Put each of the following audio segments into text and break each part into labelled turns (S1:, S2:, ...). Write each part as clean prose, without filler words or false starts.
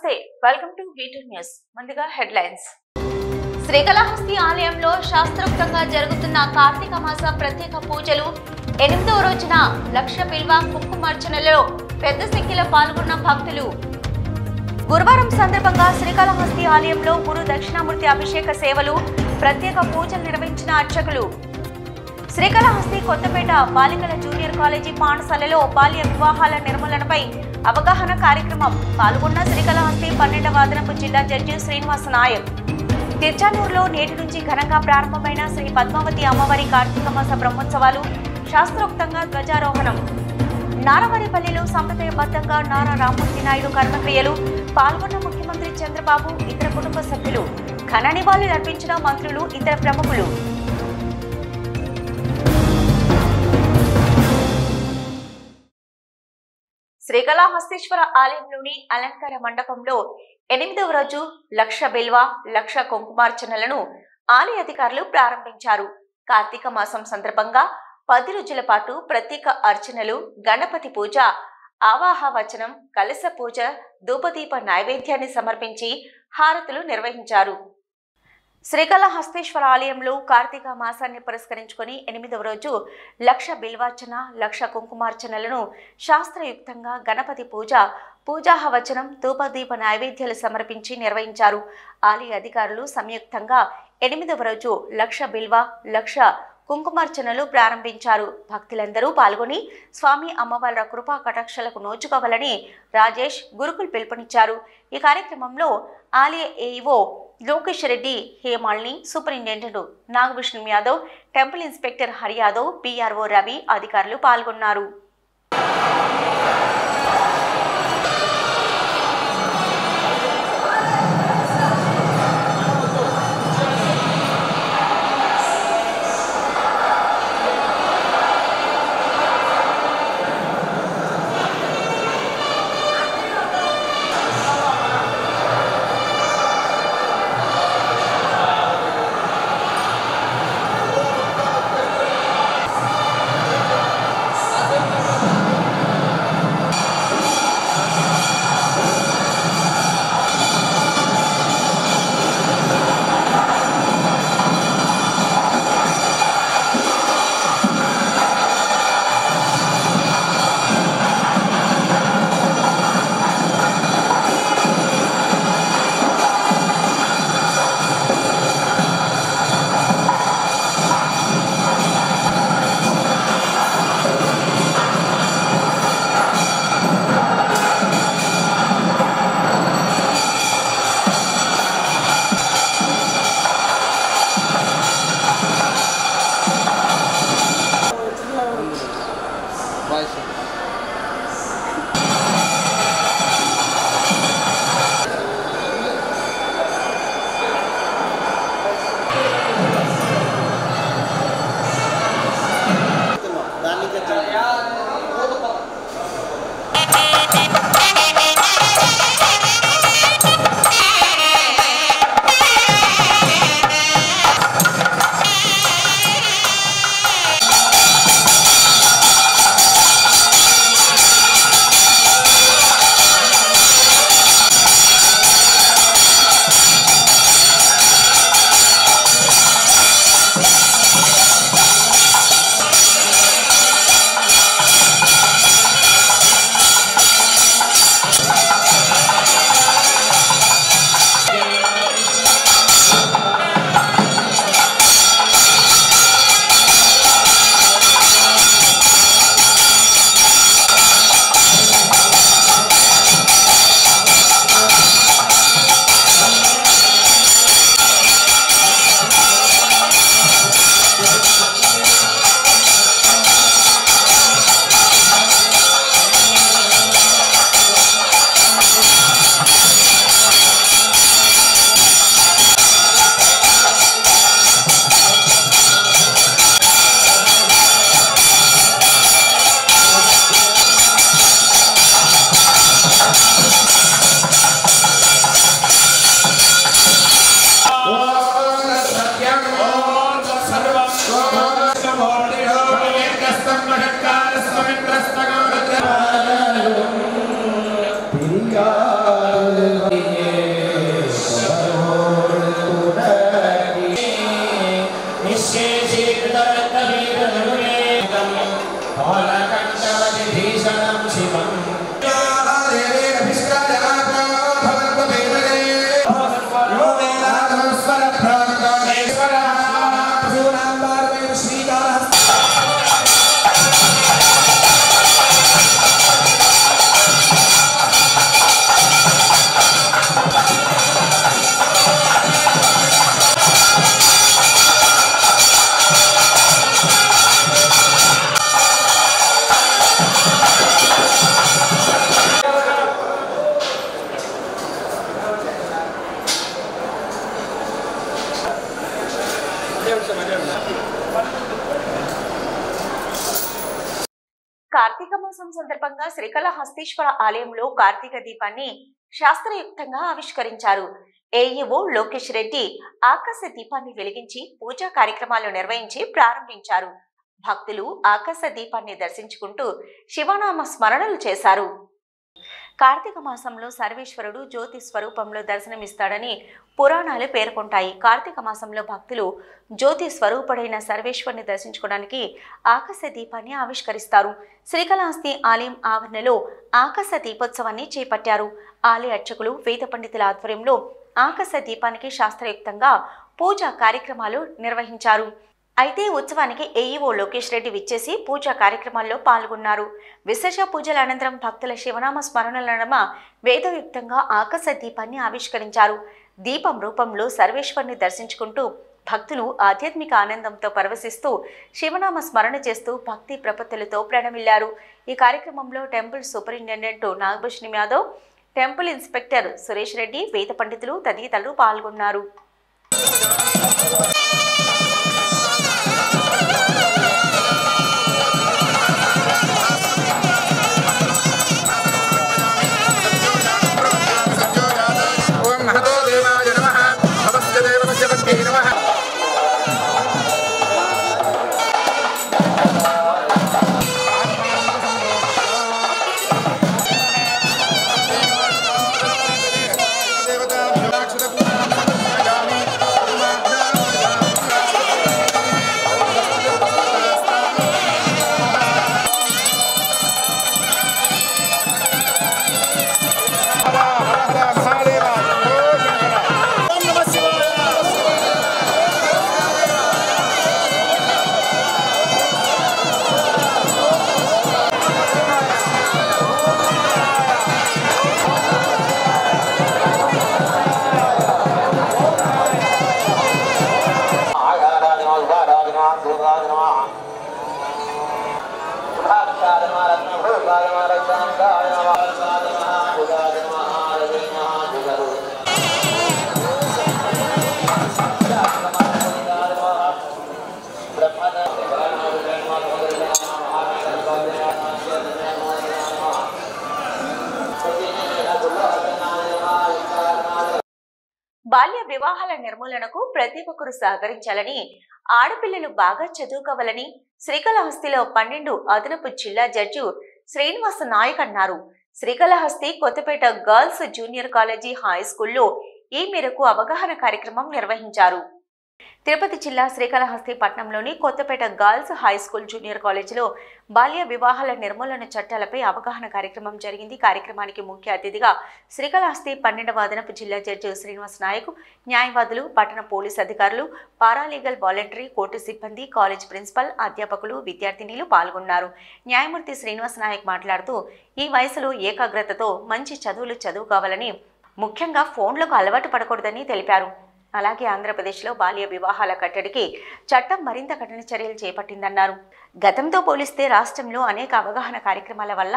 S1: నమస్తే welcome to V2 news ముందుగా headlines Srikalahasti ఆలయంలో శాస్త్రోక్తంగా జరుగుతున్న కార్తీక మాస ప్రత్యేక పూజలు 8వ రోజున లక్ష బిల్వ కుంకుమార్చనలో పెద్ద సంఖ్యలో పాల్గొన్న భక్తులు గురువారం సందర్భంగా శ్రీకాళహస్తి ఆలయంలో గురు దక్షిణామూర్తి అభిషేక సేవలు ప్రత్యేక పూజలు నిర్వహించిన అర్చకులు శ్రీకాళహస్తి కొత్తపేట బాలికల జూనియర్ కాలేజీ పాఠశాలలో బాల్య వివాహాల నిర్మూలనపై అవగాహన కార్యక్రమం పాల్గొన్న శ్రీకాళహస్తి 12వ అదనపు జిల్లా జడ్జి శ్రీనివాస నాయక్ తిర్చానూరులో నేటి నుంచి ఘనంగా ప్రారంభమైన శ్రీ పద్మావతి అమ్మవారి కార్తీక మాస బ్రహ్మోత్సవాలు శాస్త్రోక్తంగా ధ్వజారోహణం నారవారిపల్లిలో సంప్రదాయబద్ధంగా నారా రామ్మూర్తి నాయుడు కర్మక్రియలు పాల్గొన్న ముఖ్యమంత్రి చంద్రబాబు ఇతర కుటుంబ సభ్యులు ఘన నివాళులు అర్పించిన మంత్రులు ఇతర ప్రముఖులు శ్రీకాళహస్తీశ్వర ఆలయంలోని అలంకార మండపంలో 8వ రోజు లక్ష బిల్వ లక్ష కుంకుమార్చనలను ఆలయ అధికారులు ప్రారంభించారు. కార్తీక మాసం సందర్భంగా 10 రోజుల పాటు ప్రత్యేక అర్చనలు, గణపతి పూజ, ఆవాహ వచనం, కలశ పూజ, ధూపదీప నైవేద్యాన్ని సమర్పించి హారతులు నిర్వహించారు. శ్రీకాళహస్తీశ్వర ఆలయంలో కార్తీక మాసాన్ని పురస్కరించుకొని 8వ రోజు లక్ష బిల్వార్చన, లక్ష కుంకుమార్చనలను శాస్త్రయుక్తంగా గణపతి పూజ, పూజాహవచనం, ధూపదీప నైవేద్యాలు సమర్పించి నిర్వహించారు. ఆలయ అధికారులు సంయుక్తంగా 8వ రోజు లక్ష బిల్వ, లక్ష కుంకుమార్చనలు ప్రారంభించారు. భక్తులందరూ పాల్గొని స్వామి అమ్మవార్ల కృపా కటాక్షలకు నోచుకోవాలని రాజేష్, గురుకుల్ పిలుపునిచ్చారు. ఈ కార్యక్రమంలో ఆలయ AEO Lokesh Reddy, Hemalini, superintendent Nagabhushanam Yadav, temple inspector Hari Yadav, PRO Ravi అధికారులు పాల్గొన్నారు. కార్తీక మాసం సందర్భంగా శ్రీకాళహస్తీశ్వర ఆలయంలో కార్తీక దీపాన్ని శాస్త్రయుక్తంగా ఆవిష్కరించారు. ఏఈఓ లోకేష్ రెడ్డి ఆకాశ దీపాన్ని వెలిగించి పూజా కార్యక్రమాలు నిర్వహించి ప్రారంభించారు. భక్తులు ఆకాశ దీపాన్ని దర్శించుకుంటూ శివనామ స్మరణలు చేశారు. కార్తీక మాసంలో సర్వేశ్వరుడు జ్యోతి స్వరూపంలో దర్శనమిస్తాడని పురాణాలు పేర్కొంటాయి. కార్తీక మాసంలో భక్తులు జ్యోతి స్వరూపుడైన సర్వేశ్వరుని దర్శించుకోవడానికి ఆకాశ దీపాన్ని ఆవిష్కరిస్తారు. శ్రీకాళహస్తి ఆలయం ఆవరణలో ఆకాశ దీపోత్సవాన్ని చేపట్టారు. ఆలయ అర్చకులు వేద పండితుల ఆధ్వర్యంలో ఆకాశ దీపానికి శాస్త్రయుక్తంగా పూజా కార్యక్రమాలు నిర్వహించారు. అయితే ఉత్సవానికి ఏఈఓ లోకేష్ రెడ్డి విచ్చేసి పూజా కార్యక్రమాల్లో పాల్గొన్నారు. విశేష పూజల అనంతరం భక్తుల శివనామ స్మరణల నడుమ వేదయుక్తంగా ఆకాశ దీపాన్ని ఆవిష్కరించారు. దీపం రూపంలో సర్వేశ్వరుని దర్శించుకుంటూ భక్తులు ఆధ్యాత్మిక ఆనందంతో పరవశిస్తూ శివనామ స్మరణ చేస్తూ భక్తి ప్రపత్తులతో ప్రణమిల్లారు. ఈ కార్యక్రమంలో temple superintendent Nagabhushanam Yadav, temple inspector Suresh Reddy, వేద పండితులు తదితరులు పాల్గొన్నారు. బాల్య వివాహాల నిర్మూలనకు ప్రతి ఒక్కరూ సహకరించాలని, ఆడపిల్లలు బాగా చదువుకోవాలని శ్రీకాళహస్తిలో 12 అదనపు జిల్లా జడ్జి శ్రీనివాస నాయక్ అన్నారు. Srikalahasti Kothapeta girls junior college high స్కూల్లో ఈ మేరకు అవగాహన కార్యక్రమం నిర్వహించారు. తిరుపతి జిల్లా శ్రీకాళహస్తి పట్టణంలోని Kothapeta girls high school junior కాలేజీలో బాల్య వివాహాల నిర్మూలన చట్టాలపై అవగాహన కార్యక్రమం జరిగింది. కార్యక్రమానికి ముఖ్య అతిథిగా శ్రీకాళహస్తి 12వ అదనపు జిల్లా జడ్జి శ్రీనివాస నాయక్, న్యాయవాదులు, పట్టణ పోలీస్ అధికారులు, పారాలీగల్ వాలంటరీ, కోర్టు సిబ్బంది, కాలేజ్ ప్రిన్సిపల్, అధ్యాపకులు, విద్యార్థినీలు పాల్గొన్నారు. న్యాయమూర్తి శ్రీనివాస నాయక్ మాట్లాడుతూ ఈ వయసులో ఏకాగ్రతతో మంచి చదువులు చదువుకోవాలని, ముఖ్యంగా ఫోన్లకు అలవాటు పడకూడదని తెలిపారు. అలాగే ఆంధ్రప్రదేశ్లో బాల్య వివాహాల కట్టడికి చట్టం మరింత కఠిన చర్యలు చేపట్టిందన్నారు. గతంతో పోలిస్తే రాష్ట్రంలో అనేక అవగాహన కార్యక్రమాల వల్ల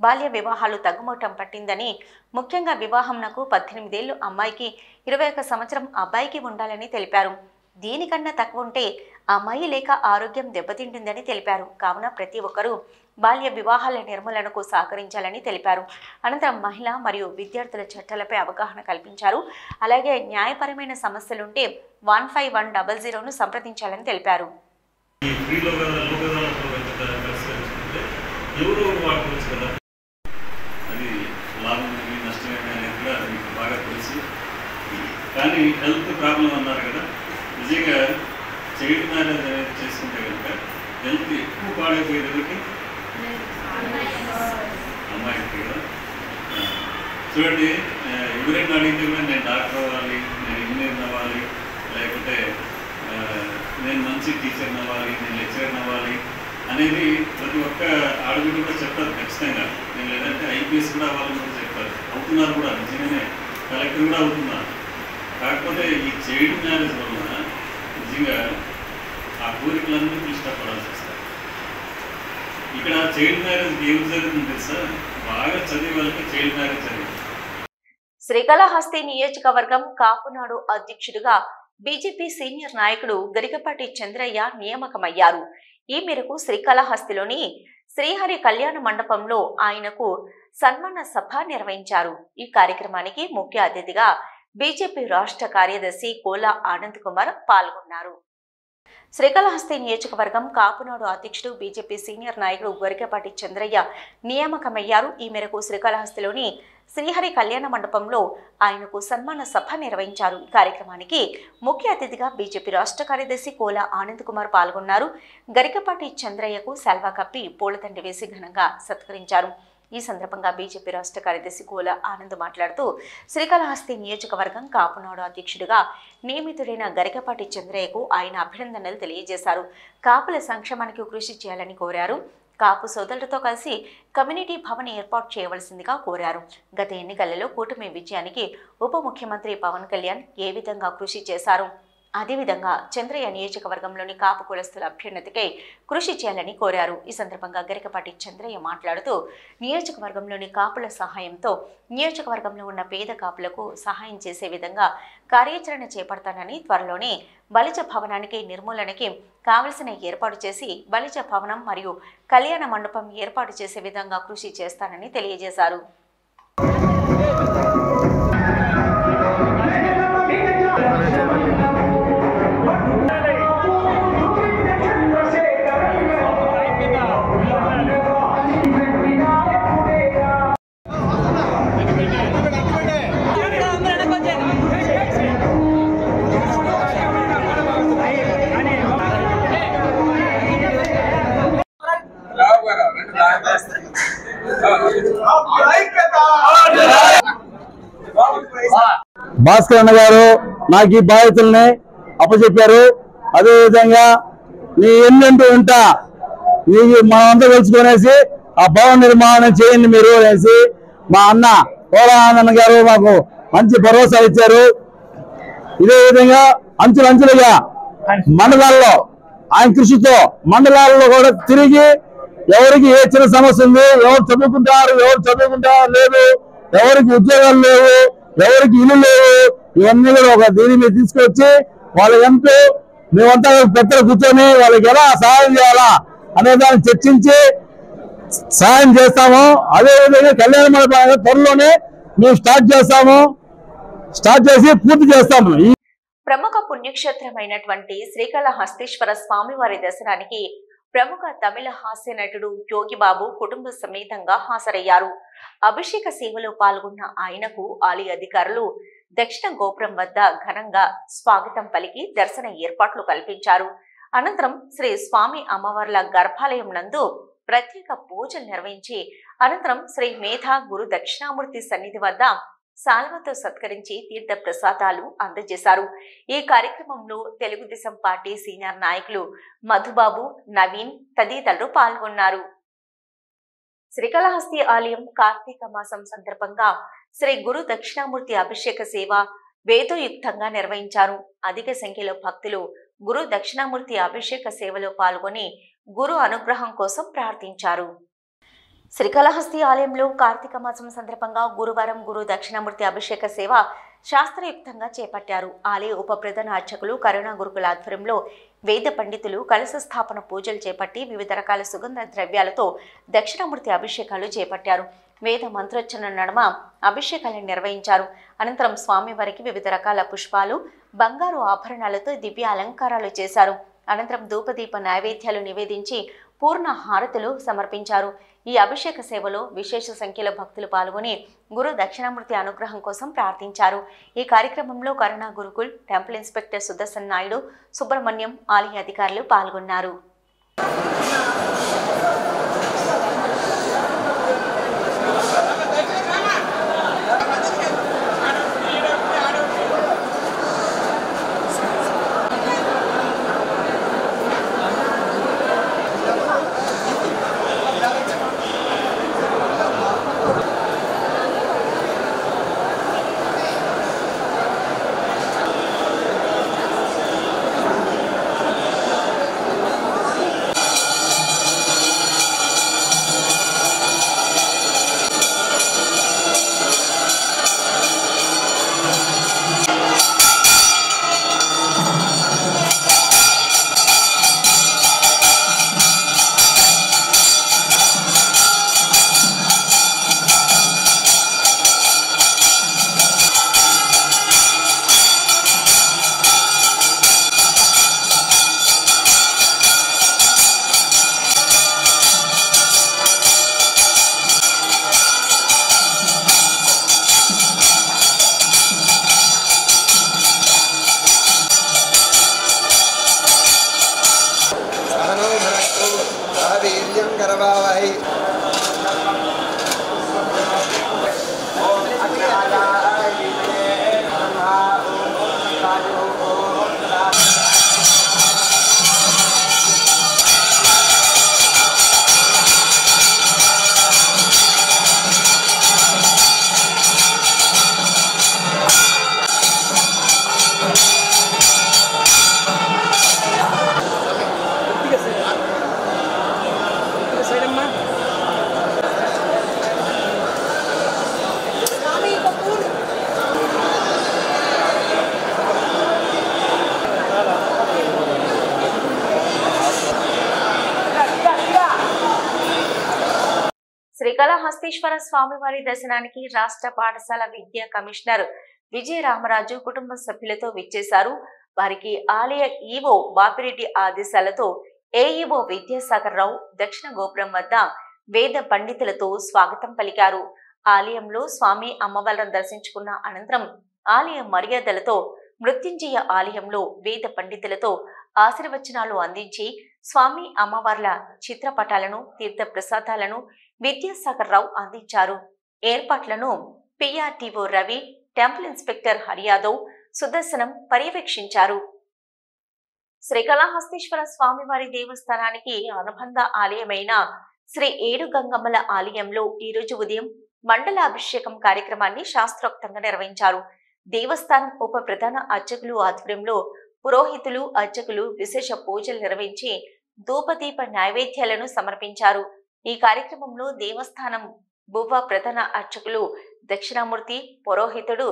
S1: బాల్య వివాహాలు తగ్గుముఖం పట్టిందని, ముఖ్యంగా వివాహంనకు 18 ఏళ్లు అమ్మాయికి 21 సంవత్సరం అబ్బాయికి ఉండాలని తెలిపారు. దీనికన్నా తక్కువ ఉంటే అమ్మాయి లేక ఆరోగ్యం దెబ్బతింటుందని తెలిపారు. కావున ప్రతి ఒక్కరూ బాల్య వివాహాల నిర్మూలనకు సహకరించాలని తెలిపారు. అనంతరం మహిళా మరియు విద్యార్థుల చట్టాలపై అవగాహన కల్పించారు. అలాగే న్యాయపరమైన సమస్యలుంటే 15100ను సంప్రదించాలని తెలిపారు.
S2: కానీ హెల్త్ ప్రాబ్లం అన్నారు కదా, నిజంగా చైల్డ్ మ్యారేజ్ అనేది చేసుకుంటే కనుక హెల్త్ ఎక్కువ పాడైపోయేది అమ్మాయికి కదా. చూడండి, ఎవరైనా అడిగితే కూడా నేను డాక్టర్ అవ్వాలి, నేను ఇంజనీర్ అవ్వాలి, లేకపోతే నేను మంచి టీచర్ అవ్వాలి, నేను లెక్చరర్ అవ్వాలి అనేది ప్రతి ఒక్క ఆడబిడ్డ కూడా చెప్తారు ఖచ్చితంగా. నేను లేదంటే ఐపీఎస్ కూడా అవ్వాలని కూడా చెప్తారు, అవుతున్నారు కూడా, నిజంగానే కలెక్టర్ కూడా అవుతున్నారు. కాకపోతే ఈ చైల్డ్ మ్యారేజ్ వలన నిజంగా ఆ కోరికలన్నీ ఇష్టపడాల్సి వస్తారు. ఇక్కడ చైల్డ్ మ్యారేజ్ ఏం జరుగుతుంది తెలుసా, బాగా చదివే వాళ్ళకి చైల్డ్ మ్యారేజ్ జరుగుతుంది.
S1: శ్రీకాళహస్తి నియోజకవర్గం కాపునాడు అధ్యక్షుడిగా బీజేపీ సీనియర్ నాయకుడు గరికపాటి చంద్రయ్య నియామకమయ్యారు. ఈ మేరకు శ్రీకాళహస్తిలోని శ్రీహరి కళ్యాణ మండపంలో ఆయనకు సన్మాన సభ నిర్వహించారు. ఈ కార్యక్రమానికి ముఖ్య అతిథిగా బీజేపీ రాష్ట్ర కార్యదర్శి కోలా ఆనంద్ కుమార్ పాల్గొన్నారు. శ్రీకాళహస్తి నియోజకవర్గం కాపునాడు అధ్యక్షుడు బీజేపీ సీనియర్ నాయకుడు గరికపాటి చంద్రయ్య నియామకమయ్యారు. ఈ మేరకు శ్రీకాళహస్తిలోని శ్రీహరి కళ్యాణ మండపంలో ఆయనకు సన్మాన సభ నిర్వహించారు. ఈ కార్యక్రమానికి ముఖ్య అతిథిగా బీజేపీ రాష్ట్ర కార్యదర్శి కోలా ఆనంద్ కుమార్ పాల్గొన్నారు. గరికపాటి చంద్రయ్యకు శాల్వా కప్పి పూలదండ వేసి ఘనంగా సత్కరించారు. ఈ సందర్భంగా బీజేపీ రాష్ట్ర కార్యదర్శి కోలా ఆనంద్ మాట్లాడుతూ శ్రీకాళహస్తి నియోజకవర్గం కాపునాడు అధ్యక్షుడిగా నియమితుడైన గరికపాటి చంద్రయ్యకు ఆయన అభినందనలు తెలియజేశారు. కాపుల సంక్షేమానికి కృషి చేయాలని కోరారు. కాపు సోదరులతో కలిసి కమ్యూనిటీ భవన్ ఏర్పాటు చేయవలసిందిగా కోరారు. గత ఎన్నికలలో కూటమి విజయానికి ఉప ముఖ్యమంత్రి పవన్ కళ్యాణ్ ఏ విధంగా కృషి చేశారు, అదేవిధంగా చంద్రయ్య నియోజకవర్గంలోని కాపు కులస్తుల అభ్యున్నతికై కృషి చేయాలని కోరారు. ఈ సందర్భంగా గరికపాటి చంద్రయ్య మాట్లాడుతూ నియోజకవర్గంలోని కాపుల సహాయంతో నియోజకవర్గంలో ఉన్న పేద కాపులకు సహాయం చేసే విధంగా కార్యాచరణ చేపడతానని, త్వరలోనే బలిజ భవనానికి నిర్మూలనకి కావలసిన ఏర్పాటు చేసి బలిజ భవనం మరియు కళ్యాణ మండపం ఏర్పాటు చేసే విధంగా కృషి చేస్తానని తెలియజేశారు.
S3: భాస్కర్ అన్న గారు నాకు ఈ బాధ్యతల్ని అప్పచెప్పారు. అదేవిధంగా నీ ఎన్నంటూ ఉంటా నీకు మనమంతా కలుసుకునేసి ఆ భవన నిర్మాణం చేయండి మీరు అనేసి మా అన్న కోలానంద్ గారు మాకు మంచి భరోసా ఇచ్చారు. ఇదే విధంగా అంచులంచులుగా మండలాల్లో ఆయన కృషితో మండలాల్లో కూడా తిరిగి ఎవరికి ఏ చిన్న సమస్య ఉంది, ఎవరు చదువుకుంటారు, ఎవరు చదువుకుంటారు లేదు, ఎవరికి ఉద్యోగాలు లేవు, ఎవరికి ఇల్లు లేవు, ఇవన్నీ కూడా ఒక దీని మీద తీసుకొచ్చి వాళ్ళ ఎంతో మేమంతా పెద్దలు కూర్చొని వాళ్ళకి ఎలా సహాయం చేయాలా అనే దాన్ని చర్చించి సహాయం చేస్తాము. అదేవిధంగా కళ్యాణ మండపం త్వరలోనే మేము స్టార్ట్ చేసి పూర్తి చేస్తాము.
S1: ప్రముఖ పుణ్యక్షేత్రమైనటువంటి శ్రీకాళహస్తీశ్వర స్వామివారి దర్శనానికి ప్రముఖ తమిళ హాస్య నటుడు యోగిబాబు కుటుంబ సమేతంగా హాజరయ్యారు. అభిషేక సేవలో పాల్గొన్న ఆయనకు ఆలయ అధికారులు దక్షిణ గోపురం వద్ద ఘనంగా స్వాగతం పలికి దర్శన ఏర్పాట్లు కల్పించారు. అనంతరం శ్రీ స్వామి అమ్మవార్ల గర్భాలయం నందు ప్రత్యేక పూజలు నిర్వహించి అనంతరం శ్రీ మేధా గురు దక్షిణామూర్తి సన్నిధి వద్ద సాల్వతో సత్కరించి తీర్థ ప్రసాదాలు అందజేశారు. ఈ కార్యక్రమంలో తెలుగుదేశం పార్టీ సీనియర్ నాయకులు మధుబాబు, నవీన్ తదితరులు పాల్గొన్నారు. శ్రీకాళహస్తి ఆలయం కార్తీక మాసం సందర్భంగా శ్రీ గురు దక్షిణామూర్తి అభిషేక సేవ వేదోయుక్తంగా నిర్వహించారు. అధిక సంఖ్యలో భక్తులు గురు దక్షిణామూర్తి అభిషేక సేవలో పాల్గొని గురు అనుగ్రహం కోసం ప్రార్థించారు. శ్రీకాళహస్తి ఆలయంలో కార్తీక మాసం సందర్భంగా గురువారం గురు దక్షిణామూర్తి అభిషేక సేవ శాస్త్రయుక్తంగా చేపట్టారు. ఆలయ ఉప ప్రధాన అర్చకులు కరుణా గురుకుల ఆధ్వర్యంలో వేద పండితులు కలశ స్థాపన పూజలు చేపట్టి వివిధ రకాల సుగంధ ద్రవ్యాలతో దక్షిణామూర్తి అభిషేకాలు చేపట్టారు. వేద మంత్రోచ్చరణ నడుమ అభిషేకాలను నిర్వహించారు. అనంతరం స్వామివారికి వివిధ రకాల పుష్పాలు, బంగారు ఆభరణాలతో దివ్య అలంకారాలు చేశారు. అనంతరం ధూపదీప నైవేద్యాలు నివేదించి పూర్ణ హారతులు సమర్పించారు. ఈ అభిషేక సేవలో విశేష సంఖ్యలో భక్తులు పాల్గొని గురు దక్షిణామూర్తి అనుగ్రహం కోసం ప్రార్థించారు. ఈ కార్యక్రమంలో కరుణా గురుకుల్ టెంపుల్ ఇన్స్పెక్టర్ సుదర్శన్ నాయుడు, సుబ్రహ్మణ్యం ఆలయ అధికారులు పాల్గొన్నారు. శ్రీకాళహస్తీశ్వర స్వామివారి దర్శనానికి రాష్ట్ర పాఠశాల విద్యా కమిషనర్ విజయ రామరాజు కుటుంబ సభ్యులతో విచ్చేశారు. వారికి ఆలయ ఈవో బాపిరెడ్డి ఆదేశాలతో ఏఈఓ విద్యాసాగర్ రావు దక్షిణ గోపురం వద్ద వేద పండితులతో స్వాగతం పలికారు. ఆలయంలో స్వామి అమ్మవార్లను దర్శించుకున్న అనంతరం ఆలయ మర్యాదలతో మృత్యుంజయ ఆలయంలో వేద పండితులతో ఆశీర్వచనాలు అందించి స్వామి అమ్మవార్ల చిత్రపటాలను తీర్థ ప్రసాదాలను విద్యాసాగర్ రావు అందించారు. ఏర్పాట్లను PRTO Ravi, temple inspector Hari Yadav, Sudarshanam పర్యవేక్షించారు. శ్రీకాళహస్తీశ్వర స్వామివారి దేవస్థానానికి అనుబంధ ఆలయమైన శ్రీ ఏడుగంగమ్మల ఆలయంలో ఈరోజు ఉదయం మండలాభిషేకం కార్యక్రమాన్ని శాస్త్రోక్తంగా నిర్వహించారు. దేవస్థానం ఉప ప్రధాన అర్చకులు ఆధ్వర్యంలో పురోహితులు, అర్చకులు విశేష పూజలు నిర్వహించి ధూపదీప నైవేద్యాలను సమర్పించారు. ఈ కార్యక్రమంలో దేవస్థానం బువ్వ ప్రధాన అర్చకులు దక్షిణామూర్తి, పురోహితుడు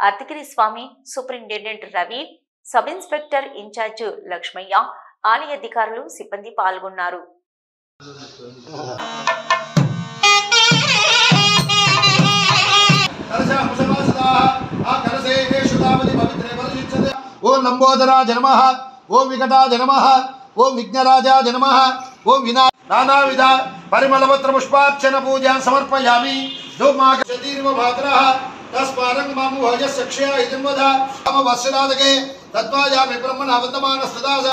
S1: Ardhagiri Swamy, superintendent Ravi, sub inspector in-charge Lakshmaiah, ఆలయ అధికారులు, సిబ్బంది పాల్గొన్నారు.
S4: ఓం లంబోదరాజ నమః, ఓం వికటాజ నమః, ఓం విఘ్నరాజాజ నమః, ఓం వినా నానావిధ పరిమళపత్ర పుష్పార్చన పూజాం సమర్పయామి. ధూమాగశతీర్వభాద్రః తస్మారం మాము హజస్సక్షయ ఇదం వద మమ వస్యరాజకే తత్వాయామి బ్రహ్మణ అవతమానస్తదాస.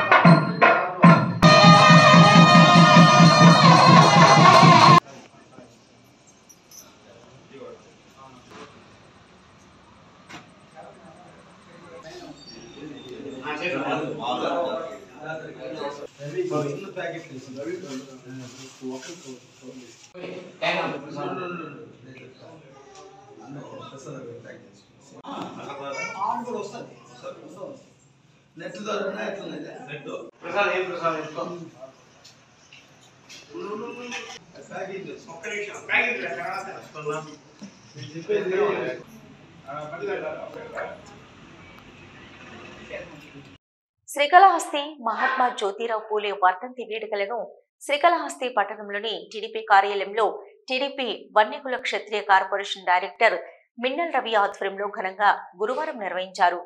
S1: శ్రీకాళహస్తి మహాత్మా జ్యోతిరావు పూలే వర్ధంతి వేడుకలను శ్రీకాళహస్తి పట్టణంలోని టీడీపీ కార్యాలయంలో టీడీపీ వన్యకుల క్షత్రియ కార్పొరేషన్ డైరెక్టర్ మిన్నల్ రవి ఆధ్వర్యంలో ఘనంగా గురువారం నిర్వహించారు.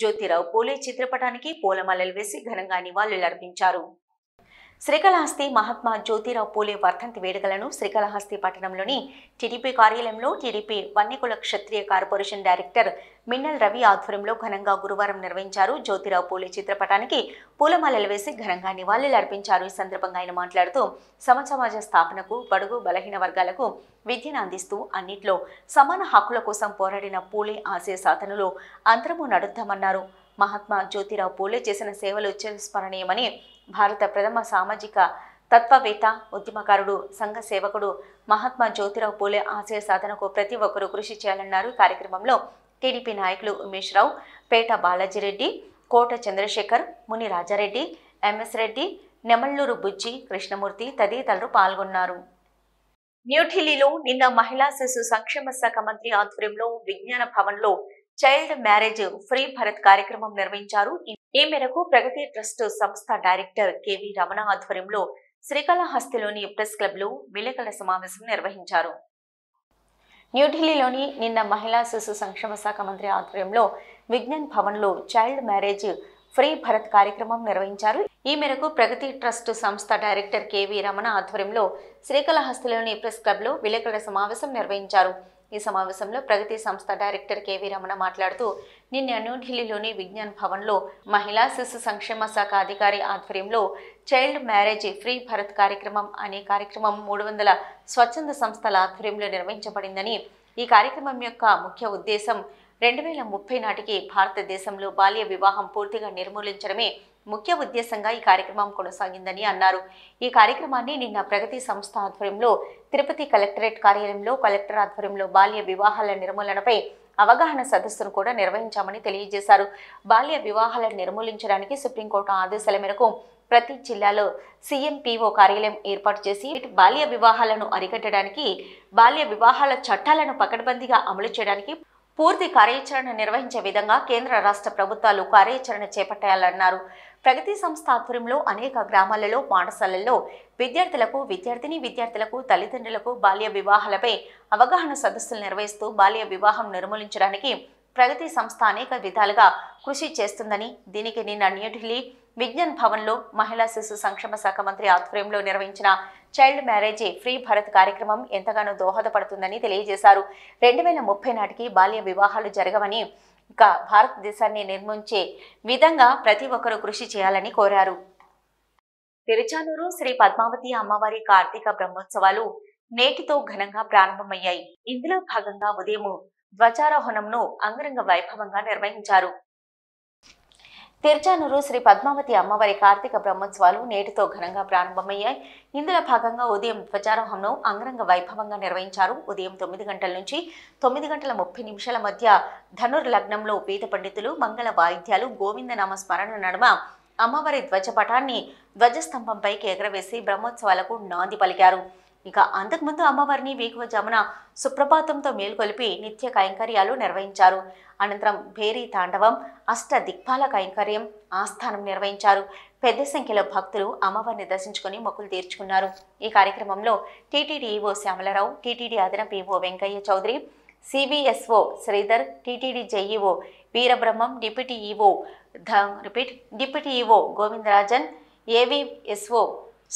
S1: జ్యోతిరావు పూలే చిత్రపటానికి పూలమాలలు వేసి ఘనంగా నివాళులర్పించారు. శ్రీకాళహస్తి మహాత్మా జ్యోతిరావు పూలే వర్ధంతి వేడుకలను శ్రీకాళహస్తి పట్టణంలోని టీడీపీ కార్యాలయంలో టీడీపీ వన్యకుల క్షత్రియ కార్పొరేషన్ డైరెక్టర్ మిన్నల్ రవి ఆధ్వర్యంలో ఘనంగా గురువారం నిర్వహించారు. జ్యోతిరావు పూలే చిత్రపటానికి పూలమాలలు వేసి ఘనంగా నివాళులర్పించారు. ఈ సందర్భంగా ఆయన మాట్లాడుతూ సమాజ స్థాపనకు, బడుగు బలహీన వర్గాలకు విద్యను అందిస్తూ అన్నిట్లో సమాన హక్కుల కోసం పోరాడిన పూలే ఆశయ సాధనలో అందరము నడుద్దామన్నారు. మహాత్మా జ్యోతిరావు పూలే చేసిన సేవలు చిరస్మరణీయమని భారత ప్రథమ సామాజిక తత్వవేత్త, ఉద్యమకారుడు, సంఘ సేవకుడు మహాత్మా జ్యోతిరావు పూలే ఆశయ సాధనకు ప్రతి ఒక్కరూ కృషి చేయాలన్నారు. కార్యక్రమంలో టీడీపీ నాయకులు ఉమేష్ రావు, పేట బాలాజీరెడ్డి, కోట చంద్రశేఖర్, ముని రాజారెడ్డి, ఎంఎస్ రెడ్డి, నెమళ్ళూరు బుజ్జి, కృష్ణమూర్తి తదితరులు పాల్గొన్నారు. న్యూఢిల్లీలో నిన్న మహిళా శిశు సంక్షేమ శాఖ మంత్రి ఆధ్వర్యంలో విజ్ఞాన భవన్లో చైల్డ్ మ్యారేజ్ ఫ్రీ భారత్ కార్యక్రమం నిర్వహించారు. ఈ మేరకు ప్రగతి ట్రస్ట్ సంస్థ డైరెక్టర్ కెవి రమణ ఆధ్వర్యంలో శ్రీకాళహస్తిలోని ప్రెస్ క్లబ్ లో విలేకరుల సమావేశం నిర్వహించారు. న్యూఢిల్లీలోని నిన్న మహిళా శిశు సంక్షేమ శాఖ మంత్రి ఆధ్వర్యంలో విజ్ఞాన్ భవన్ లో చైల్డ్ మ్యారేజ్ ఫ్రీ భారత్ కార్యక్రమం నిర్వహించారు. ఈ మేరకు ప్రగతి ట్రస్ట్ సంస్థ డైరెక్టర్ కెవి రమణ ఆధ్వర్యంలో శ్రీకాళహస్తిలోని ప్రెస్ క్లబ్ లో విలేకరుల సమావేశం నిర్వహించారు. ఈ సమావేశంలో ప్రగతి సంస్థ డైరెక్టర్ కెవి రమణ మాట్లాడుతూ నిన్న న్యూఢిల్లీలోని విజ్ఞాన్ భవన్ లో మహిళా శిశు సంక్షేమ శాఖ అధికారి ఆధ్వర్యంలో చైల్డ్ మ్యారేజ్ ఫ్రీ భారత్ కార్యక్రమం అనే కార్యక్రమం 300 స్వచ్ఛంద సంస్థల ఆధ్వర్యంలో నిర్వహించబడిందని, ఈ కార్యక్రమం యొక్క ముఖ్య ఉద్దేశం 2030 నాటికి భారతదేశంలో బాల్య వివాహం పూర్తిగా నిర్మూలించడమే ముఖ్య ఉద్దేశంగా ఈ కార్యక్రమం కొనసాగిందని అన్నారు. ఈ కార్యక్రమాన్ని నిన్న ప్రగతి సంస్థ ఆధ్వర్యంలో తిరుపతి కలెక్టరేట్ కార్యాలయంలో కలెక్టర్ ఆధ్వర్యంలో బాల్య వివాహాల నిర్మూలనపై అవగాహన సదస్సును కూడా నిర్వహించామని తెలియజేశారు. బాల్య వివాహాలను నిర్మూలించడానికి సుప్రీంకోర్టు ఆదేశాల మేరకు ప్రతి జిల్లాలో సీఎంపీఓ కార్యాలయం ఏర్పాటు చేసి బాల్య వివాహాలను అరికట్టడానికి, బాల్య వివాహాల చట్టాలను పకడ్బందీగా అమలు చేయడానికి పూర్తి కార్యాచరణ నిర్వహించే విధంగా కేంద్ర రాష్ట్ర ప్రభుత్వాలు కార్యాచరణ చేపట్టాలన్నారు. ప్రగతి సంస్థ ఆధ్వర్యంలో అనేక గ్రామాలలో, పాఠశాలల్లో విద్యార్థులకు, తల్లిదండ్రులకు బాల్య వివాహాలపై అవగాహన సదస్సులు నిర్వహిస్తూ బాల్య వివాహం నిర్మూలించడానికి ప్రగతి సంస్థ అనేక విధాలుగా కృషి చేస్తుందని, దీనికి నిన్న న్యూఢిల్లీ విజ్ఞాన్ భవన్లో మహిళా శిశు సంక్షేమ శాఖ మంత్రి ఆధ్వర్యంలో నిర్వహించిన చైల్డ్ మ్యారేజ్ ఫ్రీ భారత్ కార్యక్రమం ఎంతగానో దోహదపడుతుందని తెలియజేశారు. 2030 నాటికి బాల్య వివాహాలు జరగవని, ఇక భారతదేశాన్ని నిర్మించే విధంగా ప్రతి ఒక్కరూ కృషి చేయాలని కోరారు. తిరుచానూరు శ్రీ పద్మావతి అమ్మవారి కార్తీక బ్రహ్మోత్సవాలు నేటితో ఘనంగా ప్రారంభమయ్యాయి. ఇందులో భాగంగా ఉదయం ధ్వజారోహణంను అంగరంగ వైభవంగా నిర్వహించారు. తిరుచానూరు శ్రీ పద్మావతి అమ్మవారి కార్తీక బ్రహ్మోత్సవాలు నేటితో ఘనంగా ప్రారంభమయ్యాయి. ఇందులో భాగంగా ఉదయం ధ్వజారోహణను అంగరంగ వైభవంగా నిర్వహించారు. ఉదయం 9 గంటల నుంచి 9:30 మధ్య ధనుర్లగ్నంలో వేద పండితులు, మంగళ వాయిద్యాలు, గోవిందనామ స్మరణ నడుమ అమ్మవారి ధ్వజపటాన్ని ధ్వజస్తంభంపైకి ఎగరవేసి బ్రహ్మోత్సవాలకు నాంది పలికారు. ఇక అంతకుముందు అమ్మవారిని వేకువజామున సుప్రభాతంతో మేల్కొలిపి నిత్య కైంకర్యాలు నిర్వహించారు. అనంతరం భేరీ తాండవం, అష్ట దిక్పాల కైంకర్యం, ఆస్థానం నిర్వహించారు. పెద్ద సంఖ్యలో భక్తులు అమ్మవారిని దర్శించుకుని మొక్కులు తీర్చుకున్నారు. ఈ కార్యక్రమంలో టీటీడీ ఈవో శ్యామలరావు, టీటీడీ అదనపు EO Venkaiah Chowdary, CVSO Sridhar, TTD JEO Veerabrahmam, deputy EO Govindarajan, AVSO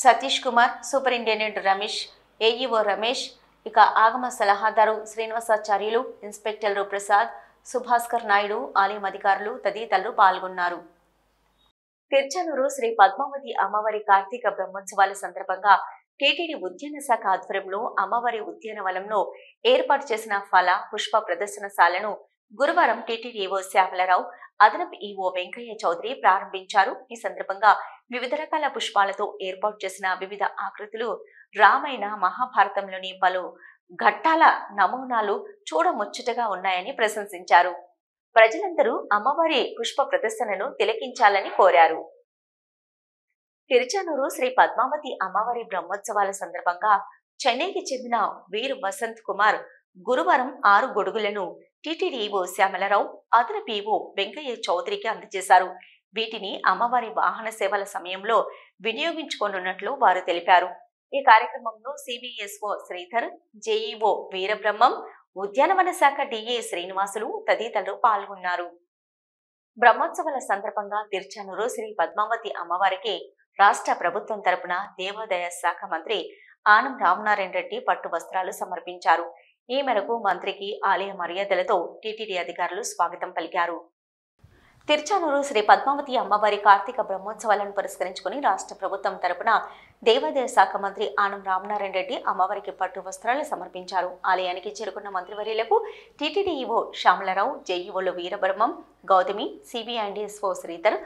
S1: Satish Kumar, superintendent Ramesh, AEO Ramesh, ఇక ఆగమ సలహాదారు శ్రీనివాసాచార్యులు, ఇన్స్పెక్టర్లు ప్రసాద్, సుభాస్కర్ నాయుడు, ఆలయం అధికారులు తదితరులు పాల్గొన్నారు. తిరుచానూరు శ్రీ పద్మావతి అమ్మవారి కార్తీక బ్రహ్మోత్సవాల సందర్భంగా టీటీడీ ఉద్యాన శాఖ ఆధ్వర్యంలో అమ్మవారి ఉద్యానవనంలో ఏర్పాటు చేసిన ఫల, పుష్ప ప్రదర్శనశాలను గురువారం టీటీడీ ఈవో శ్యామలరావు, అదనపు ఈవో వెంకయ్య చౌదరి ప్రారంభించారు. ఈ సందర్భంగా వివిధ రకాల పుష్పాలతో ఏర్పాటు చేసిన వివిధ ఆకృతులు, రామాయణ, మహాభారతంలోని పలు ఘట్టాల నమూనాలు చూడముచ్చటగా ఉన్నాయని ప్రశంసించారు. ప్రజలందరూ అమ్మవారి పుష్ప ప్రదర్శనను తిలకించాలని కోరారు. తిరుచానూరు శ్రీ పద్మావతి అమ్మవారి బ్రహ్మోత్సవాల సందర్భంగా చెన్నైకి చెందిన వీర్ వసంత్ కుమార్ గురువారం 6 గొడుగులను టీటీడీ ఈవో శ్యామలరావు, అదనపు ఈవో వెంకయ్య చౌదరికి అందజేశారు. వీటిని అమ్మవారి వాహన సేవల సమయంలో వినియోగించుకోనున్నట్లు వారు తెలిపారు. ఈ కార్యక్రమంలో సిబిఎస్ఓ శ్రీధర్, జేఈఓ వీరబ్రహ్మం, ఉద్యానవన శాఖ డిఏ శ్రీనివాసులు తదితరులు పాల్గొన్నారు. బ్రహ్మోత్సవాల సందర్భంగా తిరుచానూరు శ్రీ పద్మావతి అమ్మవారికి రాష్ట్ర ప్రభుత్వం తరపున దేవాదాయ శాఖ మంత్రి ఆనం రామనారాయణ రెడ్డి పట్టు వస్త్రాలు సమర్పించారు. ఈ మేరకు మంత్రికి ఆలయ మర్యాదలతో టీటీడీ అధికారులు స్వాగతం పలికారు. తిరుచానూరు శ్రీ పద్మావతి అమ్మవారి కార్తీక బ్రహ్మోత్సవాలను పురస్కరించుకుని రాష్ట్ర ప్రభుత్వం తరపున దేవాదాయ శాఖ మంత్రి ఆనం రామనారాయణ రెడ్డి అమ్మవారికి పట్టు వస్త్రాలు సమర్పించారు. ఆలయానికి చేరుకున్న మంత్రివర్యులకు టీటీడీ ఈవో శ్యామలరావు, జేఈఓలు వీరబ్రహ్మం, గౌతమి, సిబిఐఎస్ఓ శ్రీధర్,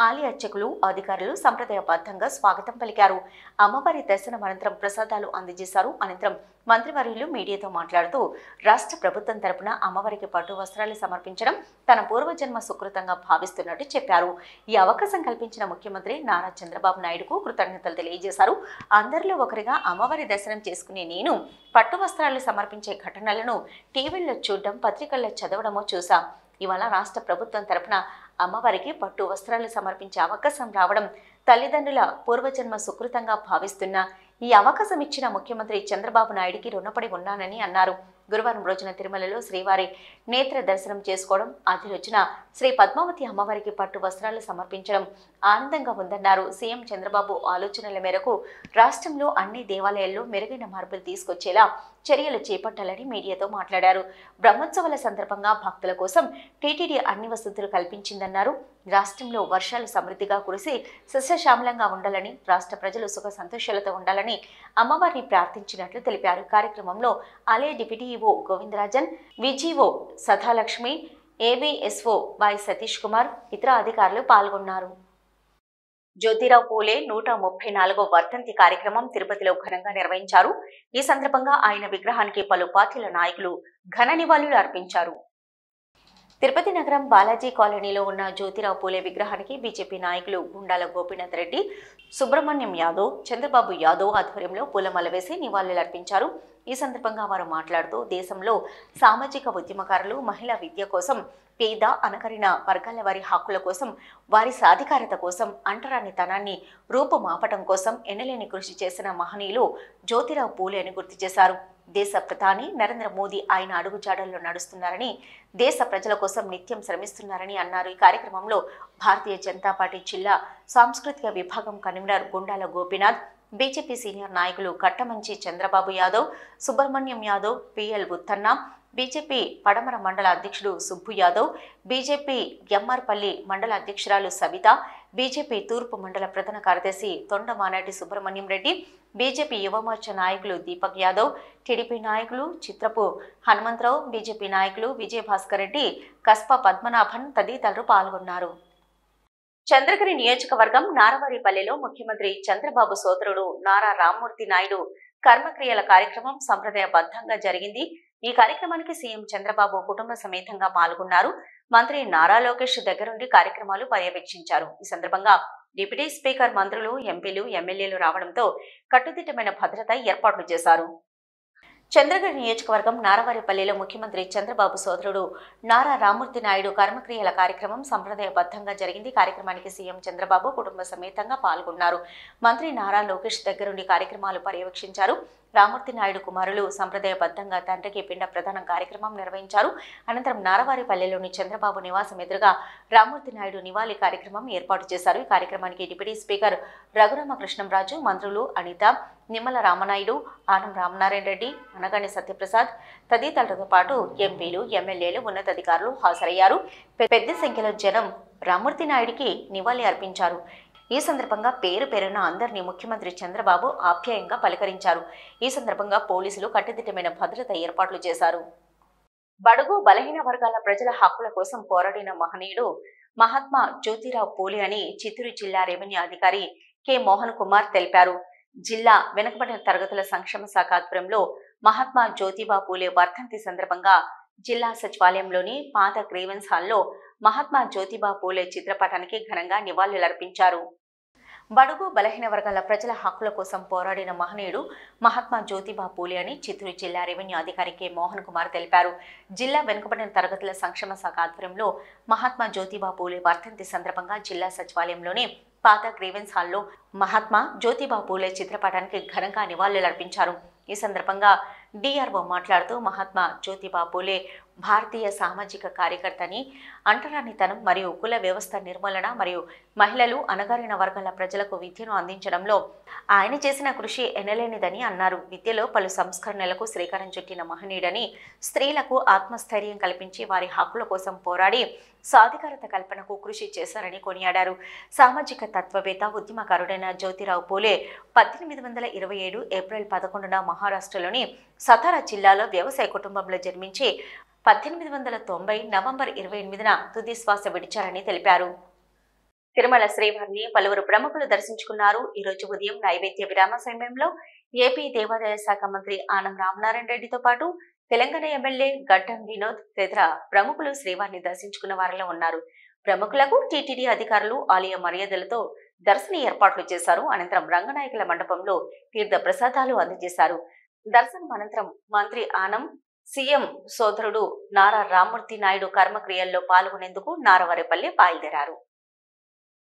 S1: ఆలయ అర్చకులు, అధికారులు సంప్రదాయబద్ధంగా స్వాగతం పలికారు. అమ్మవారి దర్శనం అనంతరం ప్రసాదాలు అందజేశారు. అనంతరం మంత్రివర్యులు మీడియాతో మాట్లాడుతూ రాష్ట్ర ప్రభుత్వం తరపున అమ్మవారికి పట్టు వస్త్రాలు సమర్పించడం తన పూర్వజన్మ సుకృతంగా భావిస్తున్నట్టు చెప్పారు. ఈ అవకాశం కల్పించిన ముఖ్యమంత్రి నారా చంద్రబాబు నాయుడుకు కృతజ్ఞతలు తెలియజేశారు. అందరిలో ఒకరిగా అమ్మవారి దర్శనం చేసుకునే నేను పట్టు వస్త్రాలు సమర్పించే ఘటనలను టీవీల్లో చూడడం, పత్రికల్లో చదవడమో చూశాం. ఇవాళ రాష్ట్ర ప్రభుత్వం తరపున అమ్మవారికి పట్టు వస్త్రాలు సమర్పించే అవకాశం రావడం తల్లిదండ్రుల పూర్వజన్మ సుకృతంగా భావిస్తున్న ఈ అవకాశం ఇచ్చిన ముఖ్యమంత్రి చంద్రబాబు నాయుడికి రుణపడి ఉన్నానని అన్నారు. గురువారం రోజున తిరుమలలో శ్రీవారి నేత్ర దర్శనం చేసుకోవడం, అదే రోజున శ్రీ పద్మావతి అమ్మవారికి పట్టు వస్త్రాలు సమర్పించడం ఆనందంగా ఉందన్నారు. సీఎం చంద్రబాబు ఆలోచనల మేరకు రాష్ట్రంలో అన్ని దేవాలయాల్లో మెరుగైన మార్పులు తీసుకొచ్చేలా చర్యలు చేపట్టాలని మీడియాతో మాట్లాడారు. బ్రహ్మోత్సవాల సందర్భంగా భక్తుల కోసం టీటీడీ అన్ని వసతులు కల్పించిందన్నారు. రాష్ట్రంలో వర్షాలు సమృద్ధిగా కురిసి సస్యశ్యామలంగా ఉండాలని, రాష్ట్ర ప్రజలు సుఖ సంతోషాలతో ఉండాలని అమ్మవారిని ప్రార్థించినట్లు తెలిపారు. కార్యక్రమంలో ఆలయ deputy EO Govindarajan, VGO Sadalakshmi, ABSO Y Satish Kumar, ఇతర అధికారులు పాల్గొన్నారు. జ్యోతిరావు పూలే 134వ వర్ధంతి కార్యక్రమం తిరుపతిలో ఘనంగా నిర్వహించారు. ఈ సందర్భంగా ఆయన విగ్రహానికి పలు పార్టీల నాయకులు ఘన నివాళులు అర్పించారు. తిరుపతి నగరం బాలాజీ కాలనీలో ఉన్న జ్యోతిరావు పూలే విగ్రహానికి బీజేపీ నాయకులు గుండాల గోపీనాథ్ రెడ్డి, సుబ్రహ్మణ్యం యాదవ్, చంద్రబాబు యాదవ్ ఆధ్వర్యంలో పూలమాల వేసి నివాళులర్పించారు. ఈ సందర్భంగా వారు మాట్లాడుతూ దేశంలో సామాజిక ఉద్యమకారులు మహిళా విద్య కోసం, పేద అనకరిన వర్గాల వారి హక్కుల కోసం, వారి సాధికారత కోసం, అంటరానితనాన్ని రూపుమాపటం కోసం ఎనలేని కృషి చేసిన మహనీయులు జ్యోతిరావు పూలే అని గుర్తు చేశారు. దేశ ప్రధాని నరేంద్ర మోదీ ఆయన అడుగుజాడల్లో నడుస్తున్నారని, దేశ ప్రజల కోసం నిత్యం శ్రమిస్తున్నారని అన్నారు. ఈ కార్యక్రమంలో భారతీయ జనతా పార్టీ జిల్లా సాంస్కృతిక విభాగం convener Gundala Gopinath, BJP senior నాయకులు కట్టమంచి చంద్రబాబు యాదవ్, సుబ్రహ్మణ్యం యాదవ్, పిఎల్ బుత్తన్న, బీజేపీ పడమర మండల అధ్యక్షుడు సుబ్బు యాదవ్, బీజేపీ ఎమ్మార్పల్లి మండల అధ్యక్షురాలు సవిత, బీజేపీ తూర్పు మండల ప్రధాన కార్యదర్శి తొండమానాటి సుబ్రహ్మణ్యం రెడ్డి, బీజేపీ యువమోర్చా నాయకులు దీపక్ యాదవ్, టీడీపీ నాయకులు చిత్రపు హనుమంతరావు, బీజేపీ నాయకులు విజయభాస్కర్ రెడ్డి, కస్ప పద్మనాభన్ తదితరులు పాల్గొన్నారు. చంద్రగిరి నియోజకవర్గం నారవారిపల్లెలో ముఖ్యమంత్రి చంద్రబాబు సోదరుడు నారా రామ్మూర్తి నాయుడు కర్మక్రియల కార్యక్రమం సంప్రదాయబద్ధంగా జరిగింది. ఈ కార్యక్రమానికి సీఎం చంద్రబాబు కుటుంబ సమేతంగా పాల్గొన్నారు. మంత్రి నారా లోకేష్ దగ్గరుండి కార్యక్రమాలు పర్యవేక్షించారు. ఈ సందర్భంగా డిప్యూటీ స్పీకర్, మంత్రులు, ఎంపీలు, ఎమ్మెల్యేలు రావడంతో కట్టుదిట్టమైన భద్రత ఏర్పాట్లు చేశారు. చంద్రగిరి నియోజకవర్గం నారవారిపల్లెలో ముఖ్యమంత్రి చంద్రబాబు సోదరుడు నారా రామ్మూర్తి నాయుడు కర్మక్రియల కార్యక్రమం సంప్రదాయబద్ధంగా జరిగింది. కార్యక్రమానికి సీఎం చంద్రబాబు కుటుంబ సమేతంగా పాల్గొన్నారు. మంత్రి నారా లోకేష్ దగ్గరుండి కార్యక్రమాలు పర్యవేక్షించారు. రామ్మూర్తి నాయుడు కుమారులు సంప్రదాయబద్ధంగా తండ్రికి పిండ ప్రధాన కార్యక్రమం నిర్వహించారు. అనంతరం నారవారిపల్లెలోని చంద్రబాబు నివాసం ఎదురుగా రామ్మూర్తి నాయుడు నివాళి కార్యక్రమం ఏర్పాటు చేశారు. ఈ కార్యక్రమానికి డిప్యూటీ స్పీకర్ రఘురామకృష్ణంరాజు, మంత్రులు అనిత, నిమ్మల రామనాయుడు, ఆనం రామనారాయణ రెడ్డి, అనగాని సత్యప్రసాద్ తదితరులతో పాటు ఎంపీలు, ఎమ్మెల్యేలు, ఉన్నతాధికారులు హాజరయ్యారు. పెద్ద సంఖ్యలో జనం రామ్మూర్తి నాయుడికి నివాళి అర్పించారు. ఈ సందర్భంగా పేరు పేరున అందరినీ ముఖ్యమంత్రి చంద్రబాబు ఆప్యాయంగా పలకరించారు. ఈ సందర్భంగా పోలీసులు కట్టుదిట్టమైన భద్రత ఏర్పాట్లు చేశారు. బడుగు బలహీన వర్గాల ప్రజల హక్కుల కోసం పోరాడిన మహనీయుడు మహాత్మా జ్యోతిరావు పూలే అని చిత్తూరు జిల్లా రెవెన్యూ అధికారి కె మోహన్ కుమార్ తెలిపారు. జిల్లా వెనుకబడిన తరగతుల సంక్షేమ శాఖ ఆధ్వర్యంలో మహాత్మా జ్యోతిబా పూలే వర్ధంతి సందర్భంగా జిల్లా సచివాలయంలోని పాత గ్రీవెన్స్ హాల్లో మహాత్మా జ్యోతిబా పూలే చిత్రపటానికి ఘనంగా నివాళులర్పించారు. బడుగు బలహీన వర్గాల ప్రజల హక్కుల కోసం పోరాడిన మహనీయుడు మహాత్మా జ్యోతిబా పూలే అని చిత్తూరు జిల్లా రెవెన్యూ అధికారి కె మోహన్ కుమార్ తెలిపారు. జిల్లా వెనుకబడిన తరగతుల సంక్షేమ శాఖ ఆధ్వర్యంలో మహాత్మా జ్యోతిబా పూలే వర్ధంతి సందర్భంగా జిల్లా సచివాలయంలోని పాత గ్రీవెన్స్ హాల్లో మహాత్మా జ్యోతిబా పూలే చిత్రపటానికి ఘనంగా నివాళులర్పించారు. ఈ సందర్భంగా డిఆర్ఓ మాట్లాడుతూ మహాత్మా జ్యోతిబా పూలే భారతీయ సామాజిక కార్యకర్త అని, అంటరానితనం మరియు కుల వ్యవస్థ నిర్మూలన మరియు మహిళలు, అణగారిన వర్గాల ప్రజలకు విద్యను అందించడంలో ఆయన చేసిన కృషి ఎనలేనిదని అన్నారు. విద్యలో పలు సంస్కరణలకు శ్రీకారం చుట్టిన మహనీయుడని, స్త్రీలకు ఆత్మస్థైర్యం కల్పించి వారి హక్కుల కోసం పోరాడి సాధికారత కల్పనకు కృషి చేశారని కొనియాడారు. సామాజిక తత్వవేత్త, ఉద్యమకారుడైన జ్యోతిరావు పూలే 1827 ఏప్రిల్ 11న మహారాష్ట్రలోని సతారా జిల్లాలో వ్యవసాయ కుటుంబంలో జన్మించి 1890 నవంబర్ 28న తుది శ్వాస విడిచారని తెలిపారు. తిరుమల శ్రీవారిని పలువురు ప్రముఖులు దర్శించుకున్నారు. ఈ రోజు ఉదయం నైవేద్య విరామ సమయంలో ఏపీ దేవాదాయ శాఖ మంత్రి ఆనం రామనారాయణ రెడ్డితో పాటు తెలంగాణ ఎమ్మెల్యే గడ్డం వినోద్ తదితర ప్రముఖులు శ్రీవారిని దర్శించుకున్న వారిలో ఉన్నారు. ప్రముఖులకు టీటీడీ అధికారులు ఆలయ మర్యాదలతో దర్శన ఏర్పాట్లు చేశారు. అనంతరం రంగనాయకుల మండపంలో తీర్థ ప్రసాదాలు అందజేశారు. దర్శనం అనంతరం మంత్రి ఆనం సీఎం సోదరుడు నారా రామ్మూర్తి నాయుడు కర్మక్రియల్లో పాల్గొనేందుకు నారవారిపల్లె బయలుదేరారు.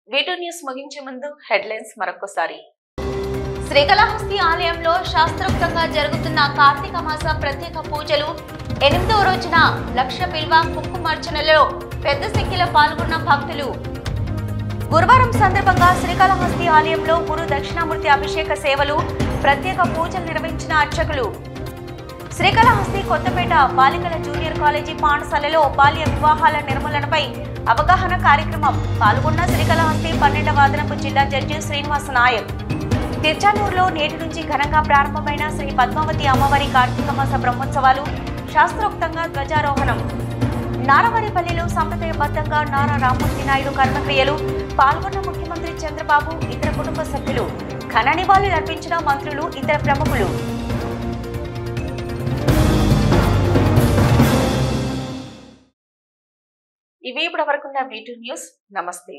S1: వీటూ న్యూస్ ముగించే ముందు హెడ్లైన్స్ మరొకసారి. శ్రీకాళహస్తి ఆలయంలో శాస్త్రోక్తంగా జరుగుతున్న కార్తీక మాస ప్రత్యేక పూజలు 8వ రోజున లక్ష బిల్వ కుంకుమార్చనలో పెద్ద సంఖ్యలో పాల్గొన్న భక్తులు. గురువారం సందర్భంగా శ్రీకాళహస్తి ఆలయంలో గురు దక్షిణామూర్తి అభిషేక సేవలు, ప్రత్యేక పూజలు నిర్వహించిన అర్చకులు. శ్రీకాళహస్తి కొత్తపేట బాలికల జూనియర్ కాలేజీ పాఠశాలలో బాల్య వివాహాల నిర్మూలనపై అవగాహన కార్యక్రమం. పాల్గొన్న శ్రీకాళహస్తి 12వ అదనపు జిల్లా జడ్జి శ్రీనివాస నాయక్. తిర్చానూరులో నేటి నుంచి ఘనంగా ప్రారంభమైన శ్రీ పద్మావతి అమ్మవారి కార్తీక మాస బ్రహ్మోత్సవాలు, శాస్త్రోక్తంగా ధ్వజారోహణం. నారవారిపల్లిలో సంప్రదాయబద్ధంగా నారా రామ్మూర్తి నాయుడు కర్మక్రియలు. పాల్గొన్న ముఖ్యమంత్రి చంద్రబాబు, ఇతర కుటుంబ సభ్యులు. ఘన నివాళులు అర్పించిన మంత్రులు, ఇతర ప్రముఖులు. ఇవి ఇప్పటి వరకున్న వీటూ న్యూస్. నమస్తే.